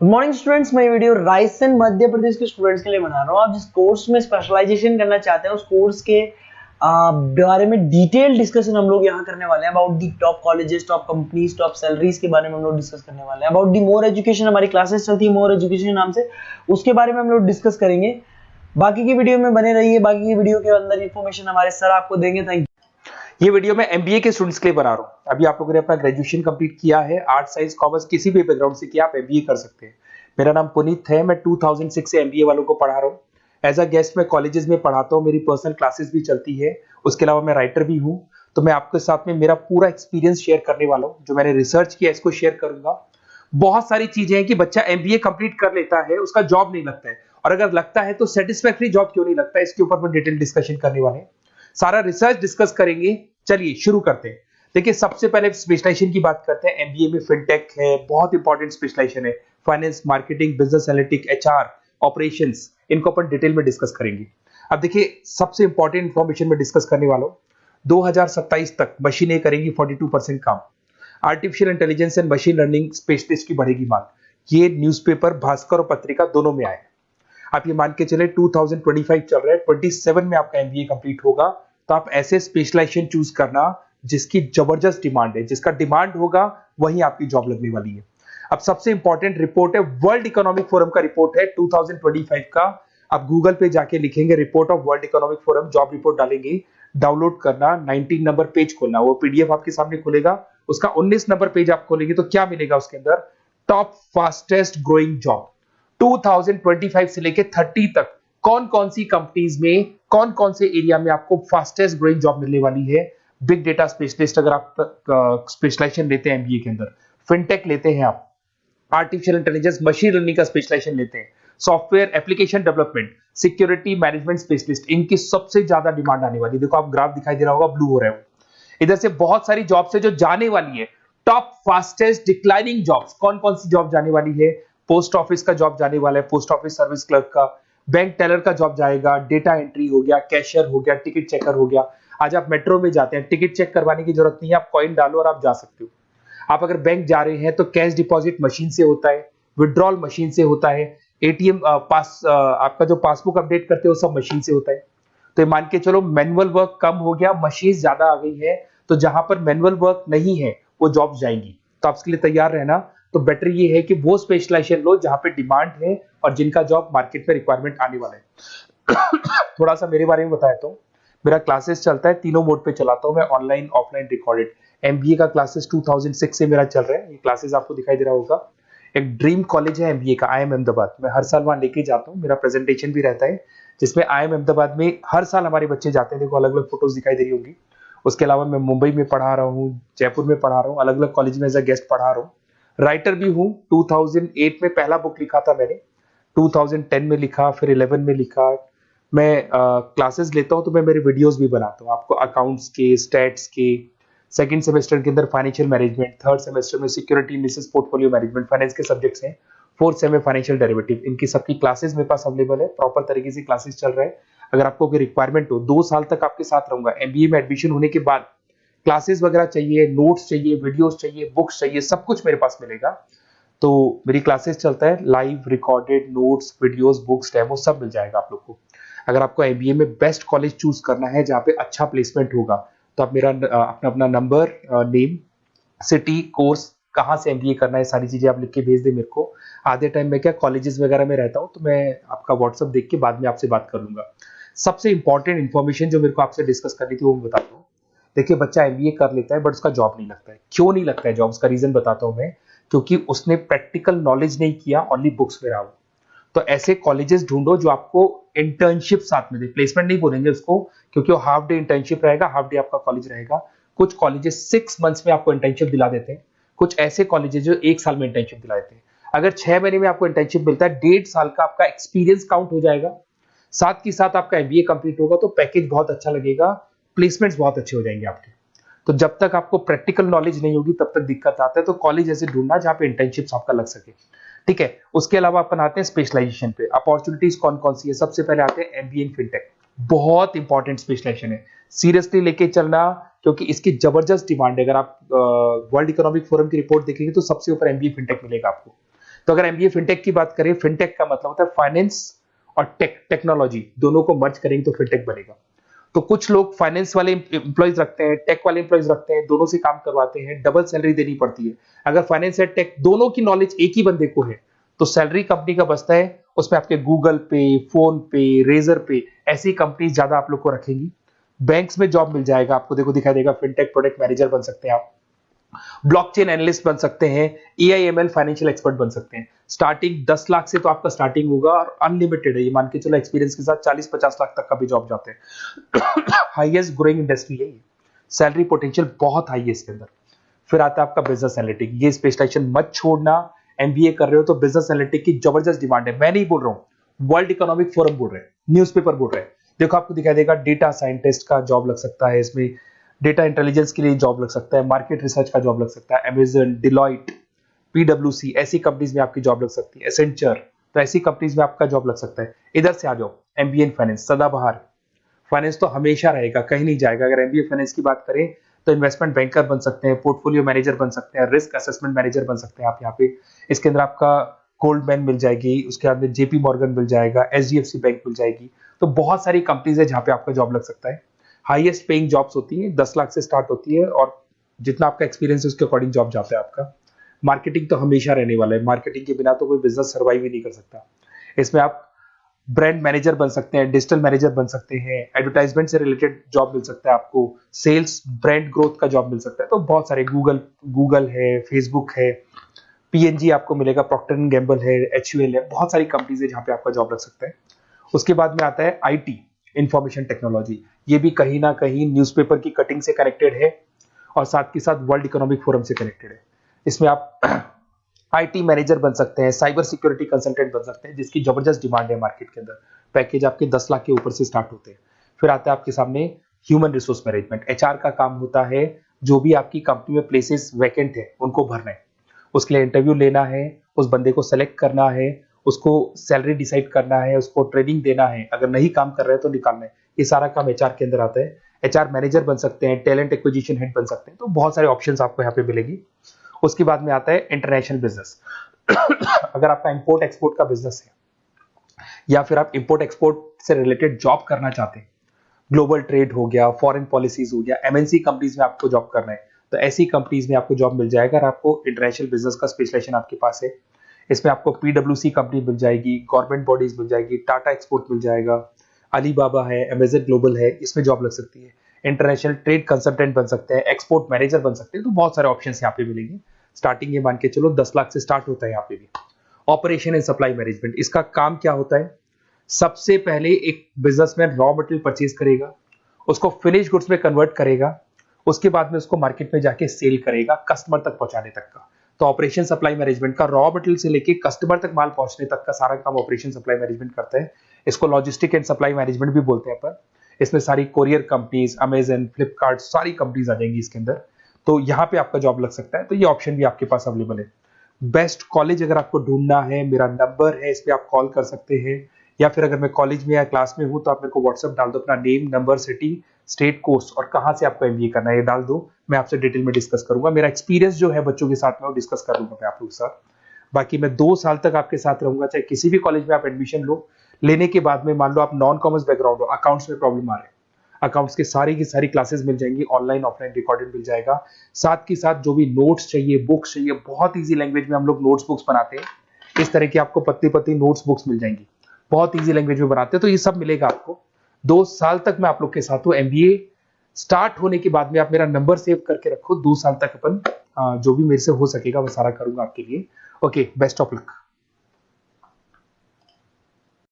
Good morning students, मैं video Raisen Madhya Pradesh के students के लिए बना रहा हूँ। आप जिस कोर्स में स्पेशलाइजेशन करना चाहते हैं उस कोर्स के बारे में डिटेल डिस्कशन हम लोग यहाँ करने वाले हैं। About the top colleges, top companies, top salaries के बारे में हम लोग डिस्कस करने वाले हैं। अबाउट दी मोर एजुकेशन, हमारी क्लासेस चलती है मोर एजुकेशन नाम से, उसके बारे में हम लोग डिस्कस करेंगे। बाकी की वीडियो में बने रहिए, बाकी की वीडियो के अंदर इंफॉर्मेशन हमारे सर आपको देंगे। Thank you. ये वीडियो मैं एमबीए के स्टूडेंट्स के लिए बना रहा हूँ। अभी आप लोगों ने अपना ग्रेजुएशन कंप्लीट किया है, आर्ट साइंस कॉमर्स किसी भी बैकग्राउंड से किया, आप एमबीए कर सकते हैं। मेरा नाम पुनीत है, मैं 2006 से एमबीए वालों को पढ़ा रहा हूँ। एज अ गेस्ट मैं कॉलेजेस में पढ़ाता हूँ, मेरी पर्सनल क्लासेस भी चलती है। उसके अलावा मैं राइटर भी हूँ। तो मैं आपके साथ में मेरा पूरा एक्सपीरियंस शेयर करने वाला हूँ। जो मैंने रिसर्च किया इसको शेयर करूंगा। बहुत सारी चीजें हैं कि बच्चा एमबीए कंप्लीट कर लेता है, उसका जॉब नहीं लगता है, और अगर लगता है तो सेटिस्फैक्टरी जॉब क्यों नहीं लगता है, इसके ऊपर मैं डिटेल डिस्कशन करने वाले हैं। सारा रिसर्च डिस्कस करेंगे। चलिए शुरू करते हैं। देखिए, सबसे पहले स्पेशलाइजेशन की बात करते हैं। एमबीए में फिनटेक है, बहुत इंपॉर्टेंट स्पेशलाइजेशन है। Finance, marketing, business analytic, HR, operations, इनको अपन डिटेल में डिस्कस करेंगे। अब देखिए, सबसे इंपॉर्टेंट इंफॉर्मेशन में डिस्कस करने वाला हूं। 2027 तक मशीनें करेंगी 42% काम। Artificial intelligence and machine learning specialist की बढ़ेगी मांग। ये न्यूज़पेपर भास्कर और पत्रिका दोनों में आए। आप ये मान के चले 2025 चल रहा है, 27 में आपका एमबीए कंप्लीट होगा। तो आप ऐसे स्पेशलाइजेशन चूज करना जिसकी जबरदस्त डिमांड है, जिसका डिमांड होगा वहीं आपकी जॉब लगने वाली है। अब सबसे इंपॉर्टेंट रिपोर्ट है, वर्ल्ड इकोनॉमिक फोरम का रिपोर्ट है 2025 का। आप गूगल पे जाके लिखेंगे report of world economic forum, job report डालेंगे, डाउनलोड करना, 19 नंबर पेज खोलना, वो पीडीएफ आपके सामने खुलेगा। उसका 19 नंबर पेज आप खोलेंगे तो क्या मिलेगा उसके अंदर? टॉप फास्टेस्ट ग्रोइंग जॉब 2025 से लेके 30 तक कौन कौन सी कंपनीज में, कौन कौन से एरिया में आपको फास्टेस्ट ग्रोइंग जॉब मिलने वाली है। बिग डेटा स्पेशलिस्ट अगर आप स्पेशलाइजेशन लेते हैं एमबीए के अंदर, फिनटेक लेते हैं आप, आर्टिफिशियल इंटेलिजेंस मशीन लर्निंग का स्पेशलाइजेशन लेते हैं, software application development, security management specialist, इनकी सबसे ज्यादा डिमांड आने वाली है। देखो, आप ग्राफ दिखाई दे रहा होगा, ब्लू हो रहा है। इधर से बहुत सारी जॉब्स है जो जाने वाली है। टॉप फास्टेस्ट डिक्लाइनिंग जॉब्स, कौन कौन सी जॉब जाने वाली है? पोस्ट ऑफिस का जॉब जाने वाला है, पोस्ट ऑफिस सर्विस क्लर्क का, बैंक टेलर का जॉब जाएगा, डेटा एंट्री हो गया, कैशियर हो गया, टिकट चेकर हो गया। आज आप मेट्रो में जाते हैं, टिकट चेक करवाने की जरूरत नहीं है, आप कॉइन डालो और आप जा सकते हो। आप अगर बैंक जा रहे हैं तो कैश डिपॉजिट मशीन से होता है, विड्रॉल मशीन से होता है, एटीएम आपका जो पासबुक अपडेट करते हो सब मशीन से होता है। तो ये मान के चलो मैनुअल वर्क कम हो गया, मशीन ज्यादा आ गई है। तो जहां पर मैनुअल वर्क नहीं है वो जॉब जाएंगी। तो आप इसके लिए तैयार रहना। तो बेटर ये है कि वो स्पेशलाइजेशन लो जहां पे डिमांड है और जिनका जॉब मार्केट में रिक्वायरमेंट आने वाला है। थोड़ा सा मेरे बारे में बताया तो मेरा क्लासेस चलता है, तीनों मोड पे चलाता हूं मैं, ऑनलाइन, ऑफलाइन, रिकॉर्डेड। एमबीए का क्लासेस 2006 से मेरा चल रहा है। ये क्लासेस आपको दिखाई दे रहा होगा। एक ड्रीम कॉलेज है एमबीए का, IIM अहमदाबाद। मैं हर साल वहां लेके जाता हूँ, मेरा प्रेजेंटेशन भी रहता है जिसमें IIM अहमदाबाद में हर साल हमारे बच्चे जाते हैं। देखो, अलग अलग फोटोज दिखाई दे रही होंगी। उसके अलावा मैं मुंबई में पढ़ा रहा हूँ, जयपुर में पढ़ा रहा हूँ, अलग अलग कॉलेज में एज अ गेस्ट पढ़ा रहा हूँ। राइटर भी हूँ। 2008 में पहला बुक लिखा था मैंने, 2010 में लिखा, फिर 11 में लिखा। मैं क्लासेस लेता हूँ तो मैं मेरे वीडियोस भी बनाता हूँ आपको, अकाउंट्स के, स्टैट्स के। सेकंड सेमेस्टर के अंदर फाइनेंशियल मैनेजमेंट, थर्ड सेमेस्टर में security analysis, portfolio management, finance के सब्जेक्ट्स हैं। फोर्थ सेम में फाइनेंशियल डेरिवेटिव। इनकी सबकी क्लासेस मेरे पास अवेलेबल है, प्रॉपर तरीके से क्लासेस चल रहा है। अगर आपको कोई रिक्वायरमेंट हो, 2 साल तक आपके साथ रहूंगा। एमबीए में एडमिशन होने के बाद क्लासेस वगैरह चाहिए, नोट्स चाहिए, वीडियोस चाहिए, बुक्स चाहिए, सब कुछ मेरे पास मिलेगा। तो मेरी क्लासेस चलता है, live, recorded, notes, videos, books, demo सब मिल जाएगा आप लोग को। अगर आपको एमबीए में बेस्ट कॉलेज चूज करना है जहाँ पे अच्छा प्लेसमेंट होगा, तो आप मेरा अपना नंबर, नेम, सिटी, कोर्स, कहाँ से एमबीए करना है, सारी चीजें आप लिख के भेज दे मेरे को। आधे टाइम में क्या कॉलेजेस वगैरह में रहता हूँ, तो मैं आपका व्हाट्सअप देख के बाद में आपसे बात कर लूंगा। सबसे इंपॉर्टेंट इन्फॉर्मेशन जो मेरे को आपसे डिस्कस करनी थी वो मैं बताता हूँ। देखिए, बच्चा एमबीए कर लेता है बट उसका जॉब नहीं लगता है। क्यों नहीं लगता है जॉब? उसका रीजन बताता हूँ मैं। क्योंकि उसने प्रैक्टिकल नॉलेज नहीं किया, ओनली बुक्स में रहा हो। तो ऐसे कॉलेजेस ढूंढो जो आपको इंटर्नशिप साथ में दे। प्लेसमेंट नहीं बोलेंगे उसको, क्योंकि वो हाफ डे इंटर्नशिप रहेगा, हाफ डे आपका कॉलेज रहेगा। कुछ कॉलेजेस 6 मंथ्स में आपको इंटर्नशिप दिला देते हैं, कुछ ऐसे कॉलेजेस जो 1 साल में इंटर्नशिप दिला देते हैं। अगर 6 महीने में आपको इंटर्नशिप मिलता है, 1.5 साल का आपका एक्सपीरियंस काउंट हो जाएगा। साथ के साथ आपका एमबीए कंप्लीट होगा तो पैकेज बहुत अच्छा लगेगा, प्लेसमेंट्स बहुत अच्छे हो जाएंगे आपके। तो जब तक आपको प्रैक्टिकल नॉलेज नहीं होगी तब तक दिक्कत आता है। तो कॉलेज ऐसे ढूंढना जहां पे इंटर्नशिप्स आपका लग सके, ठीक है। उसके अलावा अपन आते हैं स्पेशलाइजेशन पे। अपॉर्चुनिटीज कौन कौन सी है? सबसे पहले आते हैं एमबीए इन फिनटेक। बहुत इंपॉर्टेंट स्पेशलाइजेशन है, सीरियसली लेके चलना, क्योंकि इसकी जबरदस्त डिमांड है। अगर आप वर्ल्ड इकोनॉमिक फोरम की रिपोर्ट देखेंगे तो सबसे ऊपर एमबीए फिनटेक मिलेगा आपको। तो अगर एमबीए फिनटेक की बात करें, फिनटेक का मतलब होता है फाइनेंस और टेक्नोलॉजी, दोनों को मर्ज करेंगे तो फिनटेक बनेगा। तो कुछ लोग फाइनेंस वाले एम्प्लॉइज रखते हैं, टेक वाले एम्प्लॉइज रखते हैं, दोनों से काम करवाते हैं, डबल सैलरी देनी पड़ती है। अगर फाइनेंस या टेक दोनों की नॉलेज एक ही बंदे को है तो सैलरी कंपनी का बचता है, उसमें आपके गूगल पे, फोन पे, रेजर पे ऐसी कंपनी ज्यादा आप लोग को रखेंगी। बैंक्स में जॉब मिल जाएगा आपको, देखो दिखाई देगा, फिनटेक प्रोडक्ट मैनेजर बन सकते हैं आप, ब्लॉकचेन एनालिस्ट बन सकते हैं, एआईएमएल फाइनेंशियल एक्सपर्ट बन सकते हैं। स्टार्टिंग 10 लाख से तो आपका स्टार्टिंग होगा और अनलिमिटेड है, ये मान के चलो एक्सपीरियंस के साथ 40-50 लाख तक का भी जॉब जाते हैं। हाईएस्ट ग्रोइंग इंडस्ट्री है ये, सैलरी पोटेंशियल बहुत हाई है इसके अंदर। फिर आता है आपका बिजनेस एनालिटिक, ये स्पेशलाइजेशन मत छोड़ना। एमबीए कर रहे हो तो बिजनेस एनालिटिक की जबरदस्त डिमांड है। मैं नहीं बोल रहा हूं, वर्ल्ड इकोनॉमिक फोरम बोल रहे हैं, न्यूज़पेपर बोल रहे हैं। देखो आपको दिखाई देगा, डेटा साइंटिस्ट का जॉब लग सकता है इसमें, डेटा इंटेलिजेंस के लिए जॉब लग सकता है, मार्केट रिसर्च का जॉब लग सकता है, अमेजन, डिलॉइट, पीडब्ल्यूसी ऐसी कंपनीज में आपकी जॉब लग सकती है, एसेंचर, तो ऐसी कंपनीज में आपका जॉब लग सकता है। इधर से आ जाओ, एमबीए इन फाइनेंस सदाबहार, फाइनेंस तो हमेशा रहेगा, कहीं नहीं जाएगा। अगर एमबीए फाइनेंस की बात करें तो इन्वेस्टमेंट बैंकर बन सकते हैं, पोर्टफोलियो मैनेजर बन सकते हैं, रिस्क असेसमेंट मैनेजर बन सकते हैं आप यहाँ पे। इसके अंदर आपका गोल्डमैन मिल जाएगी, उसके बाद में जेपी मॉर्गन मिल जाएगा, एचडीएफसी बैंक मिल जाएगी। तो बहुत सारी कंपनीज है जहाँ पे आपका जॉब लग सकता है। हाईएस्ट पेइंग जॉब्स होती है, 10 लाख से स्टार्ट होती है और जितना आपका एक्सपीरियंस है उसके अकॉर्डिंग जॉब जाता है आपका। मार्केटिंग तो हमेशा रहने वाला है, मार्केटिंग के बिना तो कोई बिजनेस सर्वाइव ही नहीं कर सकता। इसमें आप ब्रांड मैनेजर बन सकते हैं, डिजिटल मैनेजर बन सकते हैं, एडवर्टाइजमेंट से रिलेटेड जॉब मिल सकता है आपको, सेल्स ब्रांड ग्रोथ का जॉब मिल सकता है। तो बहुत सारे गूगल है, फेसबुक है, पीएनजी आपको मिलेगा, प्रॉक्टर एंड गैम्बल है, एचयूएल है, बहुत सारी कंपनीज है जहाँ पे आपका जॉब लग सकता है। उसके बाद में आता है आईटी, इंफॉर्मेशन टेक्नोलॉजी, ये भी कहीं ना कहीं न्यूज़पेपर की कटिंग से कनेक्टेड है और साथ के साथ वर्ल्ड इकोनॉमिक फोरम से कनेक्टेड है। इसमें आप आईटी मैनेजर बन सकते हैं, साइबर सिक्योरिटी कंसल्टेंट बन सकते हैं, जिसकी जबरदस्त डिमांड है मार्केट के अंदर। पैकेज आपके 10 लाख के ऊपर से स्टार्ट होते हैं। फिर आता है आपके सामने ह्यूमन रिसोर्स मैनेजमेंट, एचआर का काम होता है, जो भी आपकी कंपनी में प्लेसेस वैकेंट है उनको भरना है, उसके लिए इंटरव्यू लेना है, उस बंदे को सेलेक्ट करना है, उसको सैलरी डिसाइड करना है, उसको ट्रेनिंग देना है, अगर नहीं काम कर रहे हैं तो निकालना है। ये सारा काम एचआर के अंदर आता है। एचआर मैनेजर बन सकते हैं, टैलेंट एक्विजिशन हेड बन सकते हैं, तो बहुत सारे ऑप्शंस आपको यहाँ पे मिलेगी। उसके बाद में आता है इंटरनेशनल बिजनेस। अगर आपका इंपोर्ट एक्सपोर्ट का बिजनेस है या फिर आप इंपोर्ट एक्सपोर्ट से रिलेटेड जॉब करना चाहते हैं, ग्लोबल ट्रेड हो गया, फॉरेन पॉलिसीज हो गया, एमएनसी कंपनीज में आपको जॉब करना है, तो ऐसी कंपनीज में आपको जॉब मिल जाएगा। अगर आपको इंटरनेशनल बिजनेस का स्पेशलाइजेशन आपके पास है, इसमें आपको पीडब्ल्यूसी कंपनी मिल जाएगी, गवर्नमेंट बॉडीज मिल जाएगी, टाटा एक्सपोर्ट मिल जाएगा, अलीबाबा है, अमेजन ग्लोबल है, इसमें जॉब लग सकती है। इंटरनेशनल ट्रेड कंसल्टेंट बन सकते हैं, एक्सपोर्ट मैनेजर बन सकते हैं, तो बहुत सारे ऑप्शन यहाँ पे मिलेंगे। स्टार्टिंग ये मान के चलो 10 लाख से स्टार्ट होता है यहाँ पे भी। ऑपरेशन एंड सप्लाई मैनेजमेंट, इसका काम क्या होता है? सबसे पहले एक बिजनेसमैन रॉ मटेरियल परचेज करेगा, उसको फिनिश गुड्स में कन्वर्ट करेगा, उसके बाद में उसको मार्केट में जाके सेल करेगा कस्टमर तक पहुंचाने तक का। तो ऑपरेशन सप्लाई मैनेजमेंट का रॉ मटेरियल से लेके कस्टमर तक माल पहुंचने तक का सारा काम ऑपरेशन सप्लाई मैनेजमेंट करता है। इसको लॉजिस्टिक एंड सप्लाई मैनेजमेंट भी बोलते हैं अपन। इसमें सारी कोरियर कंपनीज, अमेजन, फ्लिपकार्ट, सारी कंपनीज आ जाएंगी इसके अंदर। तो यहाँ पे आपका जॉब लग सकता है। तो ये ऑप्शन भी आपके पास अवेलेबल है। बेस्ट कॉलेज अगर आपको ढूंढना है, मेरा नंबर है, इस पे आप कॉल कर सकते हैं, या फिर अगर मैं कॉलेज में या क्लास में हूं तो आप मेरे को व्हाट्सएप डाल दो, अपना name, number, city, state, course और कहां से आपको एमबीए करना है ये डाल दो। मैं आपसे डिटेल में डिस्कस करूंगा। मेरा एक्सपीरियंस जो है बच्चों के साथ में वो डिस्कस कर लूंगा मैं आप लोगों के साथ। बाकी मैं 2 साल तक आपके साथ रहूंगा, चाहे किसी भी कॉलेज में आप एडमिशन लो। लेने के बाद में मान लो आप नॉन कॉमर्स बैकग्राउंड हो, अकाउंट्स में प्रॉब्लम आ रहा है, अकाउंट्स की सारी क्लासेस मिल जाएंगी, ऑनलाइन ऑफलाइन रिकॉर्डेड मिल जाएगा। साथ के साथ जो भी नोट्स चाहिए, बुक्स चाहिए, बहुत ईजी लैंग्वेज में हम लोग नोट्स बुक्स बनाते हैं। इस तरह की आपको पतली पतली नोट्स बुक्स मिल जाएंगी, बहुत ईजी लैंग्वेज में बनाते हैं। तो ये सब मिलेगा आपको। 2 साल तक मैं आप लोग के साथ हूँ। एमबीए स्टार्ट होने के बाद में आप मेरा नंबर सेव करके रखो। 2 साल तक अपन जो भी मेरे से हो सकेगा वो सारा करूंगा आपके लिए। Okay, best of luck.